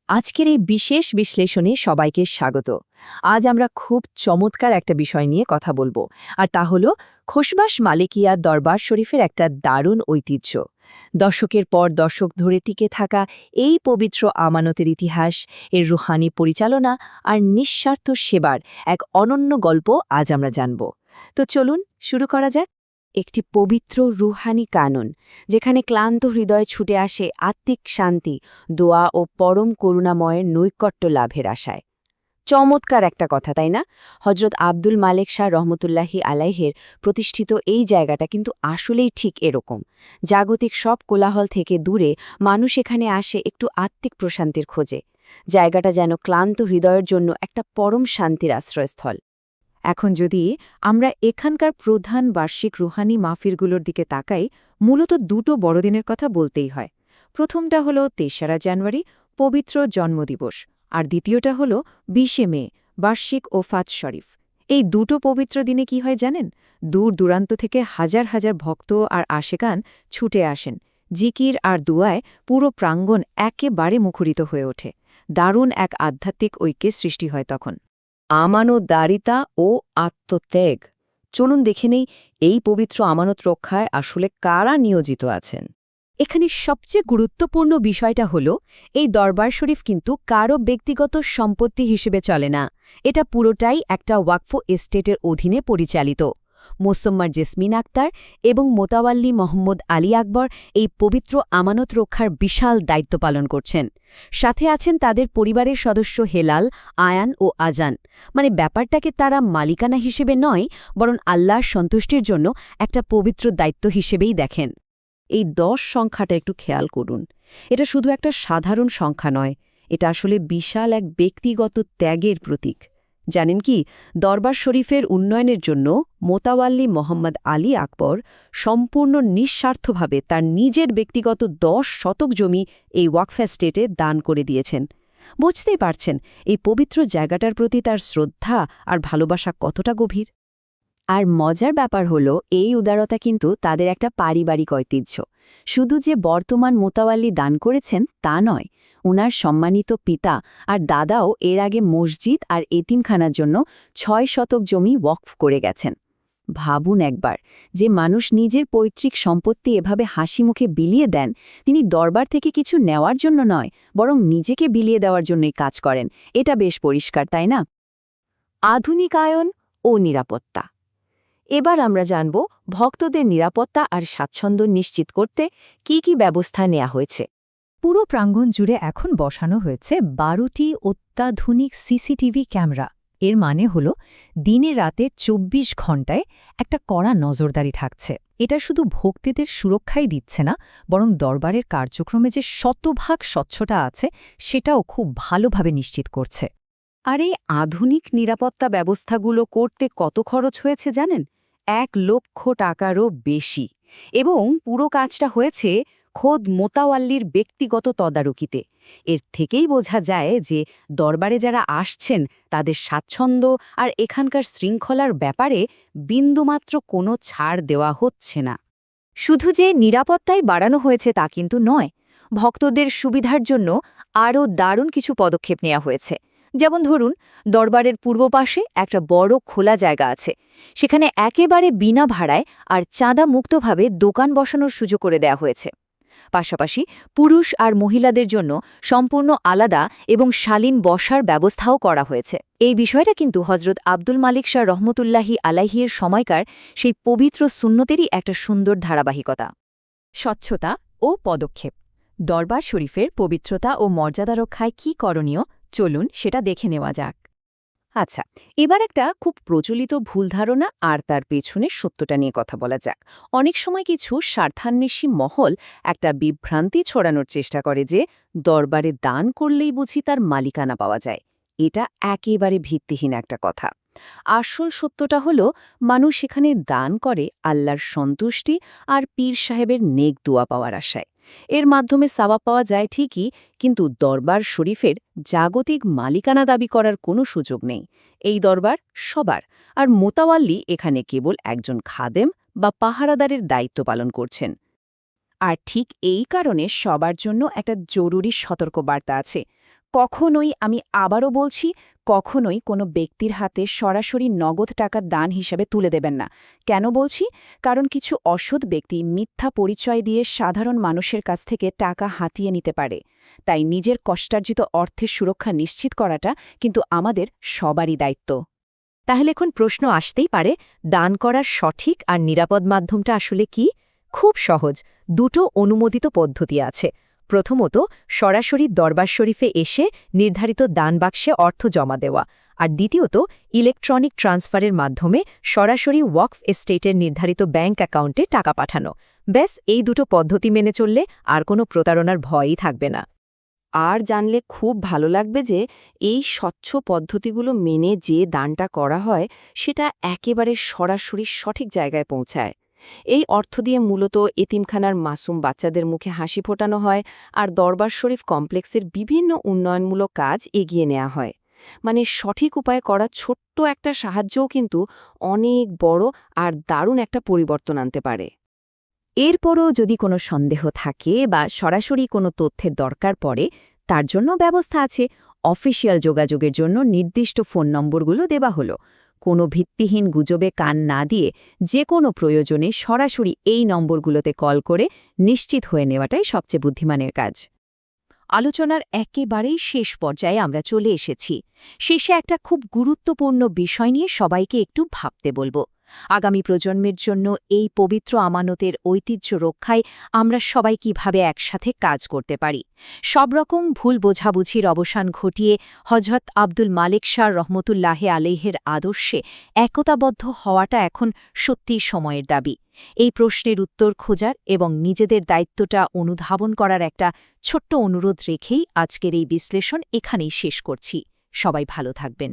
আজকের এই বিশেষ বিশ্লেষণে সবাইকে স্বাগত। আজ আমরা খুব চমৎকার একটা বিষয় নিয়ে কথা বলবো, আর তা হলো খোসবাস মালিকিয়া দরবার শরীফের একটা দারুণ ঐতিহ্য। দশকের পর দশক ধরে টিকে থাকা এই পবিত্র আমানতের ইতিহাস, এর রুহানি পরিচালনা আর নিঃস্বার্থ সেবার এক অনন্য গল্প আজ আমরা জানব। তো চলুন শুরু করা যাক। একটি পবিত্র রুহানি কানন, যেখানে ক্লান্ত হৃদয় ছুটে আসে আত্মিক শান্তি, দোয়া ও পরম করুণাময়ের নৈকট্য লাভের আশায়। চমৎকার একটা কথা, তাই না? হজরত আব্দুল মালেক শাহ রহমতুল্লাহি আলাইহের প্রতিষ্ঠিত এই জায়গাটা কিন্তু আসলেই ঠিক এরকম। জাগতিক সব কোলাহল থেকে দূরে মানুষ এখানে আসে একটু আত্মিক প্রশান্তির খোঁজে। জায়গাটা যেন ক্লান্ত হৃদয়ের জন্য একটা পরম শান্তির আশ্রয়স্থল। এখন যদি আমরা এখানকার প্রধান বার্ষিক রুহানি মাহফিলগুলোর দিকে তাকাই, মূলত দুটো বড়দিনের কথা বলতেই হয়। প্রথমটা হল ৩রা জানুয়ারি, পবিত্র জন্মদিবস, আর দ্বিতীয়টা হল ২০শে মে, বার্ষিক ওফাত শরীফ। এই দুটো পবিত্র দিনে কি হয় জানেন? দূর দূরান্ত থেকে হাজার হাজার ভক্ত আর আশেকান ছুটে আসেন। জিকির আর দুয়ায় পুরো প্রাঙ্গণ একেবারে মুখরিত হয়ে ওঠে। দারুণ এক আধ্যাত্মিক ঐক্যের সৃষ্টি হয় তখন। আমানতদারিতা ও আত্মত্যাগ। চলুন দেখে নেই এই পবিত্র আমানত রক্ষায় আসলে কারা নিয়োজিত আছেন। এখানে সবচেয়ে গুরুত্বপূর্ণ বিষয়টা হল, এই দরবার শরীফ কিন্তু কারও ব্যক্তিগত সম্পত্তি হিসেবে চলে না। এটা পুরোটাই একটা ওয়াকফ এস্টেটের অধীনে পরিচালিত। মোসাম্মার জেসমিন আক্তার এবং মোতাওয়াল্লি মোহাম্মদ আলী আকবর এই পবিত্র আমানত রক্ষার বিশাল দায়িত্ব পালন করছেন। সাথে আছেন তাদের পরিবারের সদস্য হেলাল, আয়ান ও আজান। মানে ব্যাপারটাকে তারা মালিকানা হিসেবে নয়, বরং আল্লাহর সন্তুষ্টির জন্য একটা পবিত্র দায়িত্ব হিসেবেই দেখেন। এই ১০ সংখ্যাটা একটু খেয়াল করুন। এটা শুধু একটা সাধারণ সংখ্যা নয়, এটা আসলে বিশাল এক ব্যক্তিগত ত্যাগের প্রতীক। জানেন কি, দরবার শরীফের উন্নয়নের জন্য মোতাওয়াল্লি মোহাম্মদ আলী আকবর সম্পূর্ণ নিঃস্বার্থভাবে তার নিজের ব্যক্তিগত ১০ শতক জমি এই ওয়াকফ এস্টেটে দান করে দিয়েছেন। বুঝতেই পারছেন এই পবিত্র জায়গাটার প্রতি তার শ্রদ্ধা আর ভালোবাসা কতটা গভীর। আর মজার ব্যাপার হল, এই উদারতা কিন্তু তাদের একটা পারিবারিক ঐতিহ্য। শুধু যে বর্তমান মোতাওয়াল্লি দান করেছেন তা নয়, উনার সম্মানিত পিতা আর দাদাও এর আগে মসজিদ আর এতিমখানার জন্য ৬ শতক জমি ওয়াকফ করে গেছেন। ভাবুন একবার, যে মানুষ নিজের পৈতৃক সম্পত্তি এভাবে হাসিমুখে বিলিয়ে দেন, তিনি দরবার থেকে কিছু নেওয়ার জন্য নয়, বরং নিজেকে বিলিয়ে দেওয়ার জন্যই কাজ করেন। এটা বেশ পরিষ্কার, তাই না? আধুনিকায়ন ও নিরাপত্তা। এবার আমরা জানব ভক্তদের নিরাপত্তা আর স্বাচ্ছন্দ্য নিশ্চিত করতে কি কি ব্যবস্থা নেওয়া হয়েছে। পুরো প্রাঙ্গণ জুড়ে এখন বসানো হয়েছে ১২টি অত্যাধুনিক সিসিটিভি ক্যামেরা। এর মানে হল দিনে রাতে ২৪ ঘণ্টায় একটা কড়া নজরদারি থাকছে। এটা শুধু ভক্তিদের সুরক্ষাই দিচ্ছে না, বরং দরবারের কার্যক্রমে যে শতভাগ স্বচ্ছতা আছে সেটাও খুব ভালোভাবে নিশ্চিত করছে। আর এই আধুনিক নিরাপত্তা ব্যবস্থাগুলো করতে কত খরচ হয়েছে জানেন? ১,০০,০০০ টাকারও বেশি। এবং পুরো কাজটা হয়েছে খোদ মোতাওয়াল্লির ব্যক্তিগত তদারকিতে। এর থেকেই বোঝা যায় যে দরবারে যারা আসছেন তাদের স্বাচ্ছন্দ্য আর এখানকার শৃঙ্খলার ব্যাপারে বিন্দুমাত্র কোনো ছাড় দেওয়া হচ্ছে না। শুধু যে নিরাপত্তাই বাড়ানো হয়েছে তা কিন্তু নয়, ভক্তদের সুবিধার জন্য আরও দারুণ কিছু পদক্ষেপ নেওয়া হয়েছে। যেমন ধরুন, দরবারের পূর্ব পাশে একটা বড় খোলা জায়গা আছে। সেখানে একেবারে বিনা ভাড়ায় আর চাঁদা মুক্তভাবে দোকান বসানোর সুযোগ করে দেওয়া হয়েছে। পাশাপাশি পুরুষ আর মহিলাদের জন্য সম্পূর্ণ আলাদা এবং শালীন বসার ব্যবস্থাও করা হয়েছে। এই বিষয়টা কিন্তু হজরত আব্দুল মালিক শাহ রহমতুল্লাহি আলাইহির সময়কার সেই পবিত্র সুন্নতেরই একটা সুন্দর ধারাবাহিকতা। স্বচ্ছতা ও পদক্ষেপ। দরবার শরীফের পবিত্রতা ও মর্যাদা রক্ষায় কী করণীয়, চলুন সেটা দেখে নেওয়া যাক। আচ্ছা, এবার একটা খুব প্রচলিত ভুল ধারণা আর তার পেছনের সত্যটা নিয়ে কথা বলা যাক। অনেক সময় কিছু স্বার্থান্বেষী মহল একটা বিভ্রান্তি ছড়ানোর চেষ্টা করে যে দরবারে দান করলেই বুঝি তার মালিকানা পাওয়া যায়। এটা একেবারে ভিত্তিহীন একটা কথা। আসল সত্যটা হলো, মানুষ এখানে দান করে আল্লাহর সন্তুষ্টি আর পীর সাহেবের নেক দোয়া পাওয়ার আশায়। এর মাধ্যমে সাওয়াব পাওয়া যায় ঠিকই, কিন্তু দরবার শরীফের জাগতিক মালিকানা দাবি করার কোনো সুযোগ নেই। এই দরবার সবার, আর মোতাওয়াল্লি এখানে কেবল একজন খাদেম বা পাহারাদারের দায়িত্ব পালন করছেন। আর ঠিক এই কারণে সবার জন্য একটা জরুরি সতর্কবার্তা আছে। কখনোই, আমি আবারও বলছি, কখনোই কোনো ব্যক্তির হাতে সরাসরি নগদ টাকা দান হিসেবে তুলে দেবেন না। কেন বলছি? কারণ কিছু অসৎ ব্যক্তি মিথ্যা পরিচয় দিয়ে সাধারণ মানুষের কাছ থেকে টাকা হাতিয়ে নিতে পারে। তাই নিজের কষ্টার্জিত অর্থের সুরক্ষা নিশ্চিত করাটা কিন্তু আমাদের সবারই দায়িত্ব। তাহলে এখন প্রশ্ন আসতেই পারে, দান করার সঠিক আর নিরাপদ মাধ্যমটা আসলে কি? খুব সহজ, দুটো অনুমোদিত পদ্ধতি আছে। প্রথমত, সরাসরি দরবার শরীফে এসে নির্ধারিত দান বাক্সে অর্থ জমা দেওয়া, আর দ্বিতীয়ত ইলেকট্রনিক ট্রান্সফারের মাধ্যমে সরাসরি ওয়াকফ এস্টেটের নির্ধারিত ব্যাংক অ্যাকাউন্টে টাকা পাঠানো। ব্যাস, এই দুটো পদ্ধতি মেনে চললে আর কোনো প্রতারণার ভয়ই থাকবে না। আর জানলে খুব ভালো লাগবে যে এই স্বচ্ছ পদ্ধতিগুলো মেনে যে দানটা করা হয় সেটা একেবারে সরাসরি সঠিক জায়গায় পৌঁছায়। এই অর্থ দিয়ে মূলত এতিমখানার মাসুম বাচ্চাদের মুখে হাসি ফোটানো হয় আর দরবার শরীফ কমপ্লেক্সের বিভিন্ন উন্নয়নমূলক কাজ এগিয়ে নেওয়া হয়। মানে সঠিক উপায়ে করা ছোট্ট একটা সাহায্যও কিন্তু অনেক বড় আর দারুণ একটা পরিবর্তন আনতে পারে। এরপরও যদি কোনো সন্দেহ থাকে বা সরাসরি কোনো তথ্যের দরকার পড়ে, তার জন্য ব্যবস্থা আছে। অফিসিয়াল যোগাযোগের জন্য নির্দিষ্ট ফোন নম্বরগুলো দেওয়া হলো। কোনো ভিত্তিহীন গুজবে কান না দিয়ে যে কোনো প্রয়োজনে সরাসরি এই নম্বরগুলোতে কল করে নিশ্চিত হয়ে নেওয়াটাই সবচেয়ে বুদ্ধিমানের কাজ। আলোচনার একেবারেই শেষ পর্যায়ে আমরা চলে এসেছি। শেষে একটা খুব গুরুত্বপূর্ণ বিষয় নিয়ে সবাইকে একটু ভাবতে বলবো। আগামী প্রজন্মের জন্য এই পবিত্র আমানতের ঐতিহ্য রক্ষায় আমরা সবাই কিভাবে একসাথে কাজ করতে পারি। সব রকম ভুল বোঝাবুঝির অবসান ঘটিয়ে হযরত আব্দুল মালিক শাহ রহমতুল্লাহে আলাইহের আদর্শে একতাবদ্ধ হওয়াটা এখন সত্যিই সময়ের দাবি। এই প্রশ্নের উত্তর খোঁজার এবং নিজেদের দায়িত্বটা অনুধাবন করার একটা ছোট্ট অনুরোধ রেখেই আজকের এই বিশ্লেষণ এখানেই শেষ করছি। সবাই ভালো থাকবেন।